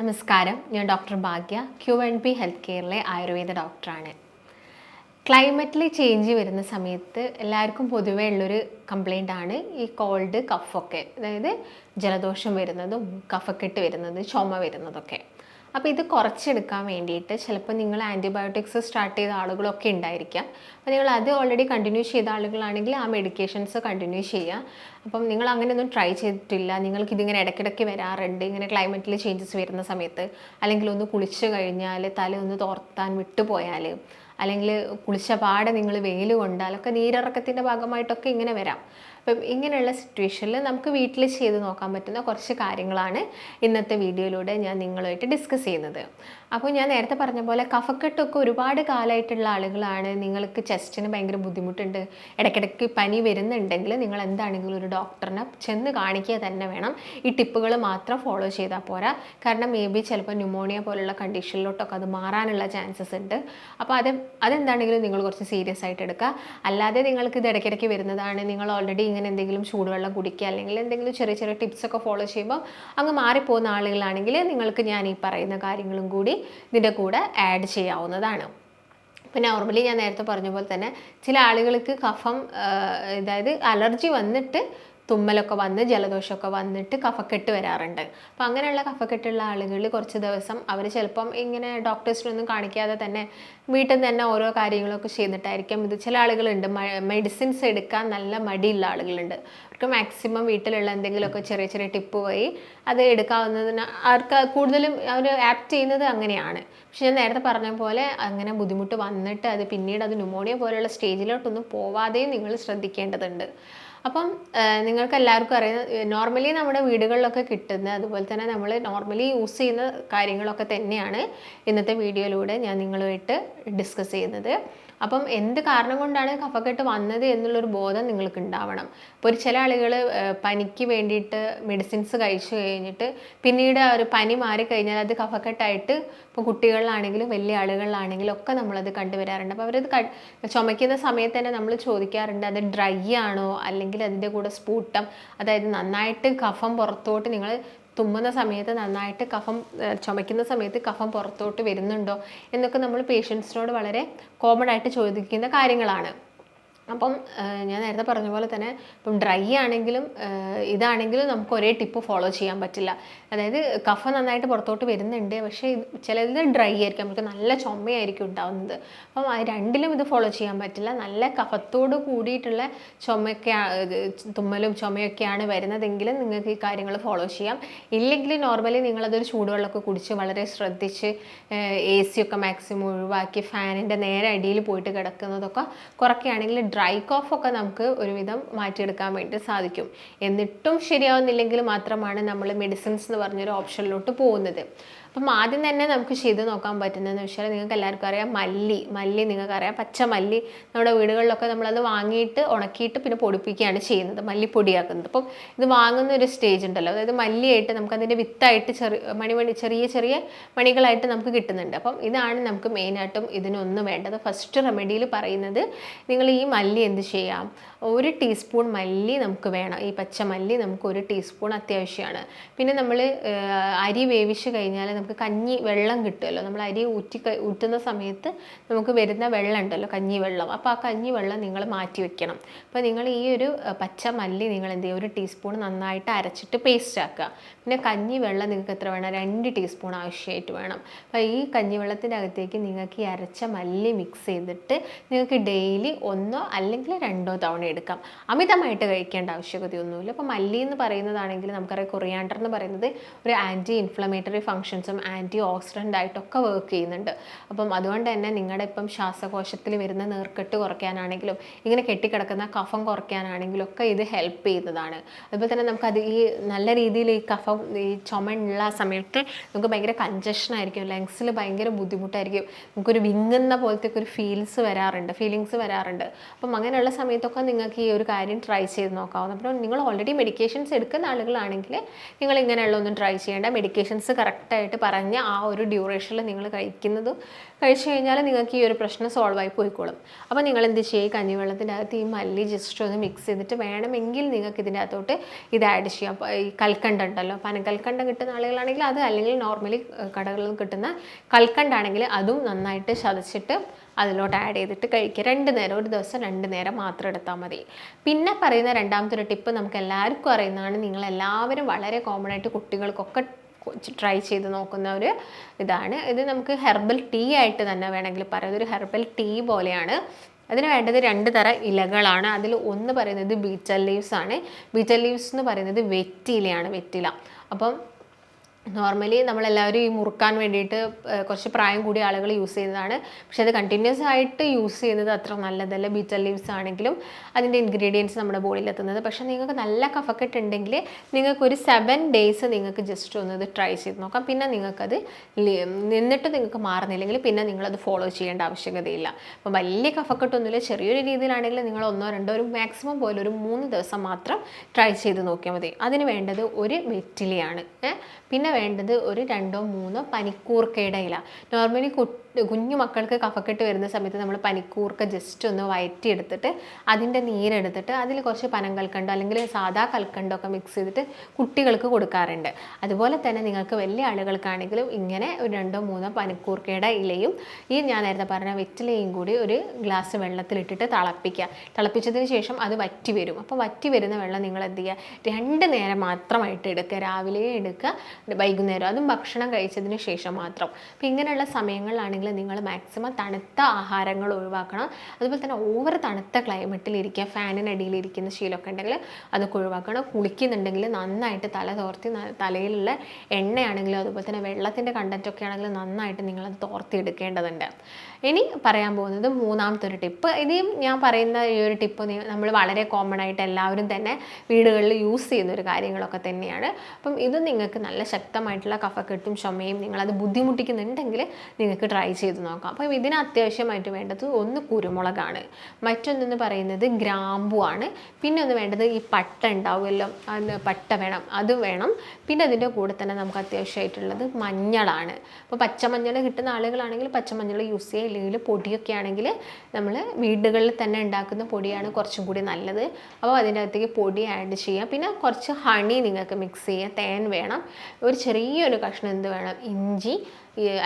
നമസ്കാരം, ഞാൻ ഡോക്ടർ ഭാഗ്യ, Q&B health കെയറിലെ Ayurveda ഡോക്ടറാണ്. ക്ലൈമറ്റിൽ ചേഞ്ച് വരുന്ന സമയത്ത് എല്ലാവർക്കും പൊതുവേ ഉള്ളൊരു കംപ്ലൈൻ്റ് ആണ് ഈ കോൾഡ് കഫൊക്കെ, അതായത് ജലദോഷം വരുന്നതും കഫക്കെട്ട് വരുന്നത്, ചുമ വരുന്നതൊക്കെ. അപ്പോൾ ഇത് കുറച്ചെടുക്കാൻ വേണ്ടിയിട്ട് ചിലപ്പോൾ നിങ്ങൾ ആൻറ്റിബയോട്ടിക്സ് സ്റ്റാർട്ട് ചെയ്ത ആളുകളൊക്കെ ഉണ്ടായിരിക്കാം. അപ്പോൾ നിങ്ങൾ അത് ഓൾറെഡി കണ്ടിന്യൂ ചെയ്ത ആളുകളാണെങ്കിൽ ആ മെഡിക്കേഷൻസ് കണ്ടിന്യൂ ചെയ്യുക. അപ്പം നിങ്ങൾ അങ്ങനെയൊന്നും ട്രൈ ചെയ്തിട്ടില്ല, നിങ്ങൾക്കിതിങ്ങനെ ഇടയ്ക്കിടയ്ക്ക് വരാറുണ്ട്, ഇങ്ങനെ ക്ലൈമറ്റിൽ ചേഞ്ചസ് വരുന്ന സമയത്ത്, അല്ലെങ്കിൽ ഒന്ന് കുളിച്ച് കഴിഞ്ഞാൽ തല ഒന്ന് തോർത്താൻ വിട്ടുപോയാൽ, അല്ലെങ്കിൽ കുളിച്ച പാടെ നിങ്ങൾ വെയിൽ കൊണ്ടാലൊക്കെ നീരിറക്കത്തിൻ്റെ ഭാഗമായിട്ടൊക്കെ ഇങ്ങനെ വരാം. അപ്പം ഇങ്ങനെയുള്ള സിറ്റുവേഷനിൽ നമുക്ക് വീട്ടിൽ ചെയ്ത് നോക്കാൻ പറ്റുന്ന കുറച്ച് കാര്യങ്ങളാണ് ഇന്നത്തെ വീഡിയോയിലൂടെ ഞാൻ നിങ്ങളുമായിട്ട് ഡിസ്കസ് ചെയ്യുന്നത്. അപ്പോൾ ഞാൻ നേരത്തെ പറഞ്ഞ പോലെ കഫക്കെട്ടൊക്കെ ഒരുപാട് കാലമായിട്ടുള്ള ആളുകളാണ്, നിങ്ങൾക്ക് ചെസ്റ്റിന് ഭയങ്കര ബുദ്ധിമുട്ടുണ്ട്, ഇടയ്ക്കിടയ്ക്ക് പനി വരുന്നുണ്ടെങ്കിൽ നിങ്ങൾ എന്താണെങ്കിലും ഒരു ഡോക്ടറിനെ ചെന്ന് കാണിക്കുക തന്നെ വേണം. ഈ ടിപ്പുകൾ മാത്രം ഫോളോ ചെയ്താൽ പോരാ. കാരണം മേ ബി ചിലപ്പോൾ ന്യൂമോണിയ പോലുള്ള കണ്ടീഷനിലോട്ടൊക്കെ അത് മാറാനുള്ള ചാൻസസ് ഉണ്ട്. അപ്പോൾ അതെന്താണെങ്കിലും നിങ്ങൾ കുറച്ച് സീരിയസ് ആയിട്ട് എടുക്കുക. അല്ലാതെ നിങ്ങൾക്ക് ഇത് ഇടയ്ക്കിടയ്ക്ക് വരുന്നതാണ്, നിങ്ങൾ ഓൾറെഡി ഇങ്ങനെ എന്തെങ്കിലും ചൂടുവെള്ളം കുടിക്കുക അല്ലെങ്കിൽ എന്തെങ്കിലും ചെറിയ ചെറിയ ടിപ്സൊക്കെ ഫോളോ ചെയ്യുമ്പോൾ അങ്ങ് മാറിപ്പോകുന്ന ആളുകളാണെങ്കിൽ നിങ്ങൾക്ക് ഞാൻ ഈ പറയുന്ന കാര്യങ്ങളും കൂടി ഇതിൻ്റെ കൂടെ ആഡ് ചെയ്യാവുന്നതാണ്. ഇപ്പോൾ നോർമലി ഞാൻ നേരത്തെ പറഞ്ഞ പോലെ തന്നെ ചില ആളുകൾക്ക് കഫം, അതായത് അലർജി വന്നിട്ട് തുമ്മലൊക്കെ വന്ന് ജലദോഷമൊക്കെ വന്നിട്ട് കഫക്കെട്ട് വരാറുണ്ട്. അപ്പോൾ അങ്ങനെയുള്ള കഫക്കെട്ടുള്ള ആളുകൾ കുറച്ച് ദിവസം അവർ ചിലപ്പം ഇങ്ങനെ ഡോക്ടേഴ്സിനൊന്നും കാണിക്കാതെ തന്നെ വീട്ടിൽ നിന്ന് തന്നെ ഓരോ കാര്യങ്ങളൊക്കെ ചെയ്തിട്ടായിരിക്കും ഇത്. ചില ആളുകളുണ്ട് മെഡിസിൻസ് എടുക്കാൻ നല്ല മടിയുള്ള ആളുകളുണ്ട്. അവർക്ക് മാക്സിമം വീട്ടിലുള്ള എന്തെങ്കിലുമൊക്കെ ചെറിയ ചെറിയ ടിപ്പ് വഴി അത് എടുക്കാവുന്നതിന് അവർക്ക് കൂടുതലും അവർ ആപ്റ്റ് ചെയ്യുന്നത് അങ്ങനെയാണ്. പക്ഷെ ഞാൻ നേരത്തെ പറഞ്ഞ പോലെ അങ്ങനെ ബുദ്ധിമുട്ട് വന്നിട്ട് അത് പിന്നീട് അത് ന്യൂമോണിയ പോലെയുള്ള സ്റ്റേജിലോട്ടൊന്നും പോവാതെയും നിങ്ങൾ ശ്രദ്ധിക്കേണ്ടതുണ്ട്. അപ്പം നിങ്ങൾക്ക് എല്ലാവർക്കും അറിയാം, നോർമലി നമ്മുടെ വീടുകളിലൊക്കെ കിട്ടുന്ന അതുപോലെ തന്നെ നമ്മൾ നോർമലി യൂസ് ചെയ്യുന്ന കാര്യങ്ങളൊക്കെ തന്നെയാണ് ഇന്നത്തെ വീഡിയോയിലൂടെ ഞാൻ നിങ്ങളുമായിട്ട് ഡിസ്കസ് ചെയ്യുന്നത്. അപ്പം എന്ത് കാരണം കൊണ്ടാണ് കഫക്കെട്ട് വന്നത് എന്നുള്ളൊരു ബോധം നിങ്ങൾക്ക് ഉണ്ടാവണം. ഇപ്പോൾ ചില ആളുകൾ പനിക്ക് വേണ്ടിയിട്ട് മെഡിസിൻസ് കഴിച്ചു കഴിഞ്ഞിട്ട് പിന്നീട് ഒരു പനി മാറിക്കഴിഞ്ഞാൽ അത് കഫക്കെട്ടായിട്ട്, ഇപ്പോൾ കുട്ടികളിലാണെങ്കിലും വലിയ ആളുകളിലാണെങ്കിലും ഒക്കെ നമ്മളത് കണ്ടുവരാറുണ്ട്. അപ്പോൾ അവരത് ചുമയ്ക്കുന്ന സമയത്ത് തന്നെ നമ്മൾ ചോദിക്കാറുണ്ട് അത് ഡ്രൈ ആണോ അല്ലെങ്കിൽ അതിൻ്റെ കൂടെ സ്പൂട്ടം, അതായത് നന്നായിട്ട് കഫം പുറത്തോട്ട്, നിങ്ങൾ തുമ്മുന്ന സമയത്ത് നന്നായിട്ട് കഫം, ചുമയ്ക്കുന്ന സമയത്ത് കഫം പുറത്തോട്ട് വരുന്നുണ്ടോ എന്നൊക്കെ നമ്മൾ പേഷ്യൻസിനോട് വളരെ കോമൺ ആയിട്ട് ചോദിക്കുന്ന കാര്യങ്ങളാണ്. അപ്പം ഞാൻ നേരത്തെ പറഞ്ഞ പോലെ തന്നെ ഇപ്പം ഡ്രൈ ആണെങ്കിലും ഇതാണെങ്കിലും നമുക്ക് ഒരേ ടിപ്പ് ഫോളോ ചെയ്യാൻ പറ്റില്ല. അതായത് കഫം നന്നായിട്ട് പുറത്തോട്ട് വരുന്നുണ്ട്, പക്ഷേ ചിലത് ഡ്രൈ ആയിരിക്കും, നമുക്ക് നല്ല ചുമയായിരിക്കും ഉണ്ടാവുന്നത്. അപ്പം രണ്ടിലും ഇത് ഫോളോ ചെയ്യാൻ പറ്റില്ല. നല്ല കഫത്തോട് കൂടിയിട്ടുള്ള ചുമയൊക്കെ, തുമ്മലും ചുമയൊക്കെയാണ് വരുന്നതെങ്കിൽ നിങ്ങൾക്ക് ഈ കാര്യങ്ങൾ ഫോളോ ചെയ്യാം. ഇല്ലെങ്കിൽ നോർമലി നിങ്ങളതൊരു ചൂടുവെള്ളമൊക്കെ കുടിച്ച് വളരെ ശ്രദ്ധിച്ച് AC ഒക്കെ മാക്സിമം ഒഴിവാക്കി ഫാനിൻ്റെ നേരെ അടിയിൽ പോയിട്ട് കിടക്കുന്നതൊക്കെ കുറയ്ക്കുകയാണെങ്കിൽ ഡ്രൈ കോഫൊക്കെ നമുക്ക് ഒരുവിധം മാറ്റിയെടുക്കാൻ വേണ്ടി സാധിക്കും. എന്നിട്ടും ശരിയാവുന്നില്ലെങ്കിൽ മാത്രമാണ് നമ്മൾ മെഡിസിൻസ് എന്ന് പറഞ്ഞൊരു ഓപ്ഷനിലോട്ട് പോകുന്നത്. അപ്പം ആദ്യം തന്നെ നമുക്ക് ചെയ്ത് നോക്കാൻ പറ്റുന്നതെന്ന് വെച്ചാൽ, നിങ്ങൾക്ക് എല്ലാവർക്കും അറിയാം മല്ലി നിങ്ങൾക്കറിയാം, പച്ചമല്ലി നമ്മുടെ വീടുകളിലൊക്കെ നമ്മളത് വാങ്ങിയിട്ട് ഉണക്കിയിട്ട് പിന്നെ പൊടിപ്പിക്കുകയാണ് ചെയ്യുന്നത്, മല്ലിപ്പൊടിയാക്കുന്നത്. അപ്പം ഇത് വാങ്ങുന്ന ഒരു സ്റ്റേജ് ഉണ്ടല്ലോ, അതായത് മല്ലിയായിട്ട് നമുക്കതിൻ്റെ വിത്തായിട്ട് ചെറിയ ചെറിയ മണികളായിട്ട് നമുക്ക് കിട്ടുന്നുണ്ട്. അപ്പം ഇതാണ് നമുക്ക് മെയിനായിട്ടും ഇതിനൊന്നും വേണ്ടത്. ഫസ്റ്റ് റെമഡിയിൽ പറയുന്നത്, നിങ്ങൾ ഈ മല്ലി എന്ത് ചെയ്യാം, 1 ടീസ്പൂൺ മല്ലി നമുക്ക് വേണം. ഈ പച്ചമല്ലി നമുക്ക് 1 ടീസ്പൂൺ അത്യാവശ്യമാണ്. പിന്നെ നമ്മൾ അരി വേവിച്ച് കഴിഞ്ഞാൽ നമുക്ക് കഞ്ഞി വെള്ളം കിട്ടുമല്ലോ, നമ്മൾ അരി ഊറ്റുന്ന സമയത്ത് നമുക്ക് വരുന്ന വെള്ളം ഉണ്ടല്ലോ, കഞ്ഞി വെള്ളം. അപ്പോൾ ആ കഞ്ഞി വെള്ളം നിങ്ങൾ മാറ്റി വെക്കണം. അപ്പോൾ നിങ്ങൾ ഈ ഒരു പച്ചമല്ലി നിങ്ങൾ എന്ത് ചെയ്യുക, 1 ടീസ്പൂൺ നന്നായിട്ട് അരച്ചിട്ട് പേസ്റ്റ് ആക്കുക. പിന്നെ കഞ്ഞി വെള്ളം നിങ്ങൾക്ക് എത്ര വേണം, 2 ടീസ്പൂൺ ആവശ്യമായിട്ട് വേണം. അപ്പോൾ ഈ കഞ്ഞിവെള്ളത്തിൻ്റെ അകത്തേക്ക് നിങ്ങൾക്ക് ഈ അരച്ച മല്ലി മിക്സ് ചെയ്തിട്ട് നിങ്ങൾക്ക് ഡെയിലി 1 അല്ലെങ്കിൽ 2 തവണ എടുക്കാം. അമിതമായിട്ട് കഴിക്കേണ്ട ആവശ്യകതയൊന്നുമില്ല. അപ്പോൾ മല്ലി എന്ന് പറയുന്നതാണെങ്കിൽ നമുക്കറിയാം, കൊറിയാണ്ടർ എന്ന് പറയുന്നത് ഒരു ആൻറ്റി ഇൻഫ്ലമേറ്ററി ഫങ്ഷൻസും ആൻറ്റി ഓക്സിഡൻ്റ് ആയിട്ടൊക്കെ വർക്ക് ചെയ്യുന്നുണ്ട്. അപ്പം അതുകൊണ്ട് തന്നെ നിങ്ങളുടെ ഇപ്പം ശ്വാസകോശത്തിൽ വരുന്ന നീർക്കെട്ട് കുറയ്ക്കാനാണെങ്കിലും ഇങ്ങനെ കെട്ടിക്കിടക്കുന്ന കഫം കുറയ്ക്കാനാണെങ്കിലും ഒക്കെ ഇത് ഹെൽപ്പ് ചെയ്യുന്നതാണ്. അതുപോലെ തന്നെ നമുക്കത് ഈ നല്ല രീതിയിൽ ഈ കഫം, ഈ ചുമയുള്ള സമയത്ത് നമുക്ക് ഭയങ്കര കൺജഷൻ ആയിരിക്കും, ലങ്സിൽ ഭയങ്കര ബുദ്ധിമുട്ടായിരിക്കും, നമുക്കൊരു വിങ്ങുന്ന പോലത്തെ ഒരു ഫീലിങ്സ് വരാറുണ്ട്. അപ്പം അങ്ങനെയുള്ള സമയത്തൊക്കെ നിങ്ങൾക്ക് ഈ ഒരു കാര്യം ട്രൈ ചെയ്ത് നോക്കാവുന്ന. അപ്പോൾ നിങ്ങൾ ഓൾറെഡി മെഡിക്കേഷൻസ് എടുക്കുന്ന ആളുകളാണെങ്കിൽ നിങ്ങൾ ഇങ്ങനെയുള്ള ഒന്നും ട്രൈ ചെയ്യേണ്ട. മെഡിക്കേഷൻസ് കറക്റ്റായിട്ട് പറഞ്ഞ ആ ഒരു ഡ്യൂറേഷനിൽ നിങ്ങൾ കഴിച്ചു കഴിഞ്ഞാൽ നിങ്ങൾക്ക് ഈ ഒരു പ്രശ്നം സോൾവ് ആയി പോയിക്കോളും. അപ്പോൾ നിങ്ങൾ എന്ത് ചെയ്യുക, കഞ്ഞിവെള്ളത്തിൻ്റെ അകത്ത് ഈ മല്ലി ജസ്റ്റ് ഒന്ന് മിക്സ് ചെയ്തിട്ട് വേണമെങ്കിൽ നിങ്ങൾക്ക് ഇതിൻ്റെ അകത്തോട്ട് ഇത് ആഡ് ചെയ്യാം. ഈ കൽക്കണ്ട ഉണ്ടല്ലോ, പനക്കൽക്കണ്ടം കിട്ടുന്ന ആളുകളാണെങ്കിൽ അത്, അല്ലെങ്കിൽ നോർമലി കടകളിൽ കിട്ടുന്ന കൽക്കണ്ടാണെങ്കിൽ അതും നന്നായിട്ട് ചതച്ചിട്ട് അതിലോട്ട് ആഡ് ചെയ്തിട്ട് കഴിക്കുക. 2 നേരം, ഒരു ദിവസം 2 നേരം മാത്രം എടുത്താൽ മതി. പിന്നെ പറയുന്ന രണ്ടാമത്തെ ഒരു ടിപ്പ് നമുക്ക് എല്ലാവർക്കും അറിയുന്നതാണ്, നിങ്ങളെല്ലാവരും വളരെ കോമൺ ആയിട്ട് കുട്ടികൾക്കൊക്കെ ട്രൈ ചെയ്ത് നോക്കുന്ന ഒരു ഇതാണ്. ഇത് നമുക്ക് ഹെർബൽ ടീ ആയിട്ട് തന്നെ വേണമെങ്കിൽ പറയാം. ഇതൊരു ഹെർബൽ ടീ പോലെയാണ്. അതിന് വേണ്ടത് 2 തരം ഇലകളാണ്. അതിൽ ഒന്ന് പറയുന്നത് ബീറ്റൽ ലീവ്സ് ആണ്. ബീറ്റൽ ലീവ്സ് എന്ന് പറയുന്നത് വെറ്റിലയാണ്, വെറ്റില. അപ്പം നോർമലി നമ്മളെല്ലാവരും ഈ മുറുക്കാൻ വേണ്ടിയിട്ട് കുറച്ച് പ്രായം കൂടിയ ആളുകൾ യൂസ് ചെയ്യുന്നതാണ്. പക്ഷേ അത് കണ്ടിന്യൂസ് ആയിട്ട് യൂസ് ചെയ്യുന്നത് അത്ര നല്ലതല്ല. ബീറ്റൽ ലീവ്സ് ആണെങ്കിലും അതിൻ്റെ ഇൻഗ്രീഡിയൻസ് നമ്മുടെ ബോഡിയിൽ എത്തുന്നത്. പക്ഷേ നിങ്ങൾക്ക് നല്ല കഫക്കെട്ട് ഉണ്ടെങ്കിൽ നിങ്ങൾക്കൊരു 7 days നിങ്ങൾക്ക് ജസ്റ്റ് ഒന്ന് ഇത് ട്രൈ ചെയ്ത് നോക്കാം. പിന്നെ നിങ്ങൾക്കത് നിന്നിട്ട് നിങ്ങൾക്ക് മാറുന്നില്ലെങ്കിൽ പിന്നെ നിങ്ങളത് ഫോളോ ചെയ്യേണ്ട ആവശ്യകതയില്ല. അപ്പോൾ വലിയ കഫക്കെട്ടൊന്നുമില്ല, ചെറിയൊരു രീതിയിലാണെങ്കിൽ നിങ്ങൾ 1 2 ഒരു മാക്സിമം പോലെ ഒരു 3 ദിവസം മാത്രം ട്രൈ ചെയ്ത് നോക്കിയാൽ മതി. അതിന് വേണ്ടത് ഒരു വെറ്റിലയാണ്. പിന്നെ വേണ്ടത് ഒരു 2 3 പനിക്കൂർക്കയുടെ ഇല. നോർമലി കുഞ്ഞു മക്കൾക്ക് കഫക്കെട്ട് വരുന്ന സമയത്ത് നമ്മൾ പനിക്കൂർക്ക ജസ്റ്റ് ഒന്ന് വയറ്റിയെടുത്തിട്ട് അതിൻ്റെ നീരെടുത്തിട്ട് അതിൽ കുറച്ച് പനങ്കൽക്കണ്ടോ അല്ലെങ്കിൽ സാധാ കൽക്കണ്ടോ ഒക്കെ മിക്സ് ചെയ്തിട്ട് കുട്ടികൾക്ക് കൊടുക്കാറുണ്ട്. അതുപോലെ തന്നെ നിങ്ങൾക്ക് വലിയ ആളുകൾക്കാണെങ്കിലും ഇങ്ങനെ ഒരു 2 3 പനിക്കൂർക്കയുടെ ഇലയും ഈ ഞാൻ നേരത്തെ പറഞ്ഞ വെറ്റിലയും കൂടി ഒരു ഗ്ലാസ് വെള്ളത്തിലിട്ടിട്ട് തിളപ്പിക്കുക. തിളപ്പിച്ചതിന് ശേഷം അത് വറ്റി വരും. അപ്പോൾ വറ്റി വരുന്ന വെള്ളം നിങ്ങൾ എന്ത് ചെയ്യുക, 2 നേരം മാത്രമായിട്ട് എടുക്കുക. രാവിലെ എടുക്കുക, വൈകുന്നേരം, അതും ഭക്ഷണം കഴിച്ചതിന് ശേഷം മാത്രം. അപ്പോൾ ഇങ്ങനെയുള്ള സമയങ്ങളിലാണെങ്കിൽ നിങ്ങൾ മാക്സിമം തണുത്ത ആഹാരങ്ങൾ ഒഴിവാക്കണം. അതുപോലെ തന്നെ ഓവർ തണുത്ത ക്ലൈമറ്റിൽ ഇരിക്കുക, ഫാനിനടിയിൽ ഇരിക്കുന്ന ശീലമൊക്കെ ഉണ്ടെങ്കിൽ അതൊക്കെ ഒഴിവാക്കണം. കുളിക്കുന്നുണ്ടെങ്കിൽ നന്നായിട്ട് തല തോർത്തി, തലയിലുള്ള എണ്ണയാണെങ്കിലും അതുപോലെ തന്നെ വെള്ളത്തിൻ്റെ കണ്ടൻറ്റൊക്കെ ആണെങ്കിലും നന്നായിട്ട് നിങ്ങളത് തോർത്തി എടുക്കേണ്ടതുണ്ട്. ഇനി പറയാൻ പോകുന്നത് 3ാമത്തെ ഒരു ടിപ്പ്. ഇനിയും ഞാൻ പറയുന്ന ഈ ഒരു ടിപ്പ് നമ്മൾ വളരെ കോമൺ ആയിട്ട് എല്ലാവരും തന്നെ വീടുകളിൽ യൂസ് ചെയ്യുന്ന ഒരു കാര്യങ്ങളൊക്കെ തന്നെയാണ്. അപ്പം ഇത് നിങ്ങൾക്ക് നല്ല ശക്തമായിട്ടുള്ള കഫക്കെട്ടും ചുമയും നിങ്ങളത് ബുദ്ധിമുട്ടിക്കുന്നുണ്ടെങ്കിൽ നിങ്ങൾക്ക് ട്രൈ ചെയ്ത് നോക്കാം. അപ്പം ഇതിന് അത്യാവശ്യമായിട്ട് വേണ്ടത് ഒന്ന് കുരുമുളകാണ്, മറ്റൊന്നെന്ന് പറയുന്നത് ഗ്രാമ്പു ആണ്, പിന്നെ ഒന്ന് വേണ്ടത് ഈ പട്ട ഉണ്ടാവുമല്ലോ, പട്ട വേണം, അത് വേണം. പിന്നെ അതിൻ്റെ കൂടെ തന്നെ നമുക്ക് അത്യാവശ്യമായിട്ടുള്ളത് മഞ്ഞളാണ്. അപ്പോൾ പച്ചമഞ്ഞൾ കിട്ടുന്ന ആളുകളാണെങ്കിൽ പച്ചമഞ്ഞൾ യൂസ് ചെയ്യുക, ഇല്ലെങ്കിൽ പൊടിയൊക്കെ ആണെങ്കിൽ നമ്മൾ വീടുകളിൽ തന്നെ ഉണ്ടാക്കുന്ന പൊടിയാണ് കുറച്ചും കൂടി നല്ലത്. അപ്പോൾ അതിൻ്റെ അകത്തേക്ക് പൊടി ആഡ് ചെയ്യുക. പിന്നെ കുറച്ച് ഹണി നിങ്ങൾക്ക് മിക്സ് ചെയ്യുക, തേൻ വേണം, ഒരു ചെറിയൊരു കഷ്ണം എന്ത് വേണം, ഇഞ്ചി,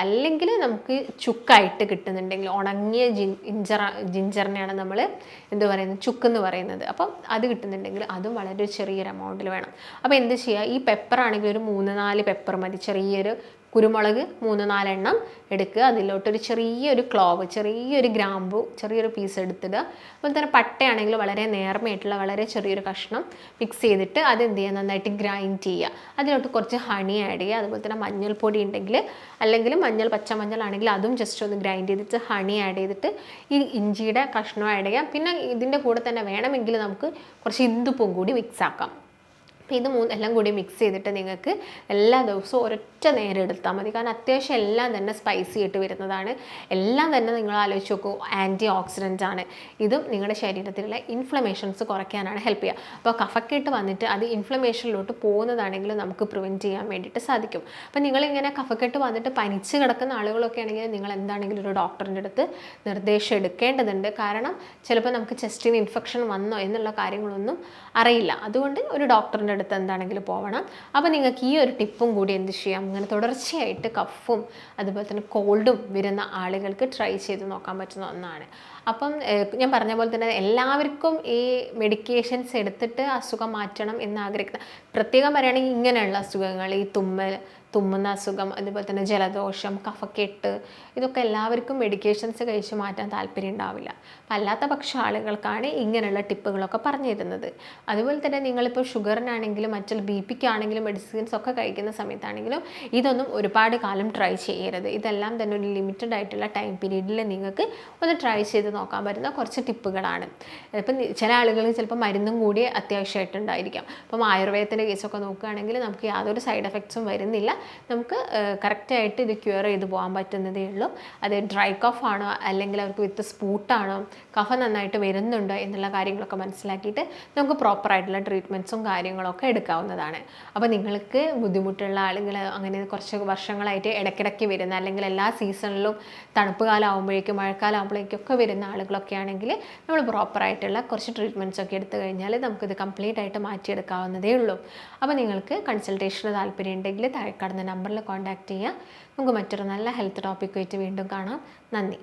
അല്ലെങ്കിൽ നമുക്ക് ചുക്കായിട്ട് കിട്ടുന്നുണ്ടെങ്കിൽ ഉണങ്ങിയ ജിഞ്ചറിനെയാണ് നമ്മൾ എന്ത് പറയുന്നത്, ചുക്കെന്ന് പറയുന്നത്. അപ്പം അത് കിട്ടുന്നുണ്ടെങ്കിൽ അതും വളരെ ചെറിയൊരു എമൗണ്ടിൽ വേണം. അപ്പോൾ എന്ത് ചെയ്യുക, ഈ പെപ്പർ ആണെങ്കിൽ ഒരു 3 4 പെപ്പർ മതി. ചെറിയൊരു കുരുമുളക് 3 4 എണ്ണം എടുക്കുക. അതിലോട്ടൊരു ചെറിയൊരു ക്ലോവ്, ചെറിയൊരു ഗ്രാമ്പു, ചെറിയൊരു പീസ് എടുത്തിടുക. അതുപോലെ തന്നെ പട്ടയാണെങ്കിൽ വളരെ നേർമയായിട്ടുള്ള വളരെ ചെറിയൊരു കഷ്ണം മിക്സ് ചെയ്തിട്ട് അത് എന്ത് ചെയ്യുക, നന്നായിട്ട് ഗ്രൈൻഡ് ചെയ്യുക. അതിലോട്ട് കുറച്ച് ഹണി ആഡ് ചെയ്യുക. അതുപോലെ തന്നെ മഞ്ഞൾപ്പൊടി ഉണ്ടെങ്കിൽ, അല്ലെങ്കിൽ പച്ചമഞ്ഞളാണെങ്കിൽ അതും ജസ്റ്റ് ഒന്ന് ഗ്രൈൻഡ് ചെയ്തിട്ട് ഹണി ആഡ് ചെയ്തിട്ട് ഈ ഇഞ്ചിയുടെ കഷ്ണം ആഡ് ചെയ്യാം. പിന്നെ ഇതിൻ്റെ കൂടെ തന്നെ വേണമെങ്കിൽ നമുക്ക് കുറച്ച് ഇന്ദുപ്പും കൂടി മിക്സ് ആക്കാം. അപ്പോൾ ഇത് എല്ലാം കൂടി മിക്സ് ചെയ്തിട്ട് നിങ്ങൾക്ക് എല്ലാ ദിവസവും ഒരൊറ്റ നേരം എടുത്താൽ മതി. കാരണം അത്യാവശ്യം എല്ലാം തന്നെ സ്പൈസി ആയിട്ട് വരുന്നതാണ്. എല്ലാം തന്നെ നിങ്ങൾ ആലോചിച്ച് നോക്കൂ, ആൻറ്റി ഓക്സിഡൻ്റ് ആണ്. ഇതും നിങ്ങളുടെ ശരീരത്തിലുള്ള ഇൻഫ്ലമേഷൻസ് കുറയ്ക്കാനാണ് ഹെൽപ്പ് ചെയ്യുക. അപ്പോൾ കഫക്കെട്ട് വന്നിട്ട് അത് ഇൻഫ്ലമേഷനിലോട്ട് പോകുന്നതാണെങ്കിലും നമുക്ക് പ്രിവെൻറ്റ് ചെയ്യാൻ വേണ്ടിയിട്ട് സാധിക്കും. അപ്പോൾ നിങ്ങളിങ്ങനെ കഫക്കെട്ട് വന്നിട്ട് പനിച്ച് കിടക്കുന്ന ആളുകളൊക്കെ ആണെങ്കിൽ നിങ്ങൾ എന്താണെങ്കിലും ഒരു ഡോക്ടറിൻ്റെ അടുത്ത് നിർദ്ദേശം എടുക്കേണ്ടതുണ്ട്. കാരണം ചിലപ്പോൾ നമുക്ക് ചെസ്റ്റിന് ഇൻഫെക്ഷൻ വന്നോ എന്നുള്ള കാര്യങ്ങളൊന്നും അറിയില്ല. അതുകൊണ്ട് ഒരു ഡോക്ടറിൻ്റെ അടുത്ത് എന്താണെങ്കിലും പോകണം. അപ്പോൾ നിങ്ങൾക്ക് ഈ ഒരു ടിപ്പും കൂടി എന്ത് ചെയ്യാം, ഇങ്ങനെ തുടർച്ചയായിട്ട് കഫും അതുപോലെ തന്നെ കോൾഡും വരുന്ന ആളുകൾക്ക് ട്രൈ ചെയ്ത് നോക്കാൻ പറ്റുന്ന ഒന്നാണ്. അപ്പം ഞാൻ പറഞ്ഞ പോലെ തന്നെ എല്ലാവർക്കും ഈ മെഡിക്കേഷൻസ് എടുത്തിട്ട് അസുഖം മാറ്റണം എന്നാഗ്രഹിക്കുന്ന, പ്രത്യേകം പറയുകയാണെങ്കിൽ ഇങ്ങനെയുള്ള അസുഖങ്ങൾ, ഈ തുമ്മുന്ന അസുഖം, അതുപോലെ തന്നെ ജലദോഷം, കഫക്കെട്ട്, ഇതൊക്കെ എല്ലാവർക്കും മെഡിക്കേഷൻസ് കഴിച്ച് മാറ്റാൻ താല്പര്യം ഉണ്ടാവില്ല. അപ്പം അല്ലാത്ത പക്ഷം ആളുകൾക്കാണ് ഇങ്ങനെയുള്ള ടിപ്പുകളൊക്കെ പറഞ്ഞു തരുന്നത്. അതുപോലെ തന്നെ നിങ്ങളിപ്പോൾ ഷുഗറിനാണെങ്കിലും മറ്റുള്ള BP-ക്കാണെങ്കിലും മെഡിസിൻസ് ഒക്കെ കഴിക്കുന്ന സമയത്താണെങ്കിലും ഇതൊന്നും ഒരുപാട് കാലം ട്രൈ ചെയ്യരുത്. ഇതെല്ലാം തന്നെ ഒരു ലിമിറ്റഡ് ആയിട്ടുള്ള ടൈം പീരീഡിൽ നിങ്ങൾക്ക് ഒന്ന് ട്രൈ ചെയ്ത് നോക്കാൻ പറ്റുന്ന കുറച്ച് ടിപ്പുകളാണ്. ഇപ്പം ചില ആളുകൾക്ക് ചിലപ്പോൾ മരുന്നും കൂടി അത്യാവശ്യമായിട്ടുണ്ടായിരിക്കാം. അപ്പം ആയുർവേദത്തിൻ്റെ കേസൊക്കെ നോക്കുകയാണെങ്കിൽ നമുക്ക് യാതൊരു സൈഡ് എഫക്ട്സും വരുന്നില്ല. നമുക്ക് കറക്റ്റായിട്ട് ഇത് ക്യൂർ ചെയ്ത് പോകാൻ പറ്റുന്നതേ ഉള്ളൂ. അത് ഡ്രൈ കഫ് ആണോ അല്ലെങ്കിൽ അവർക്ക് വിത്ത് സ്പൂട്ടാണോ, കഫം നന്നായിട്ട് വരുന്നുണ്ടോ എന്നുള്ള കാര്യങ്ങളൊക്കെ മനസ്സിലാക്കിയിട്ട് നമുക്ക് പ്രോപ്പറായിട്ടുള്ള ട്രീറ്റ്മെൻറ്റ്സും കാര്യങ്ങളൊക്കെ എടുക്കാവുന്നതാണ്. അപ്പോൾ നിങ്ങൾക്ക് ബുദ്ധിമുട്ടുള്ള ആളുകൾ, അങ്ങനെ കുറച്ച് വർഷങ്ങളായിട്ട് ഇടയ്ക്കിടയ്ക്ക് വരുന്ന അല്ലെങ്കിൽ എല്ലാ സീസണിലും തണുപ്പ് കാലം ആകുമ്പോഴേക്കും മഴക്കാലം ആകുമ്പോഴേക്കൊക്കെ വരുന്ന ആളുകളൊക്കെ ആണെങ്കിൽ നമ്മൾ പ്രോപ്പറായിട്ടുള്ള കുറച്ച് ട്രീറ്റ്മെൻറ്റ്സ് ഒക്കെ എടുത്തു കഴിഞ്ഞാൽ നമുക്കിത് കംപ്ലീറ്റ് ആയിട്ട് മാറ്റിയെടുക്കാവുന്നതേ ഉള്ളൂ. അപ്പോൾ നിങ്ങൾക്ക് കൺസൾട്ടേഷന് താല്പര്യം ഉണ്ടെങ്കിൽ താഴെ കാണുന്ന നമ്പറിൽ കോൺടാക്റ്റ് ചെയ്യുക. നമുക്ക് മറ്റൊരു നല്ല ഹെൽത്ത് ടോപ്പിക്കുമായിട്ട് വീണ്ടും കാണാം. നന്ദി.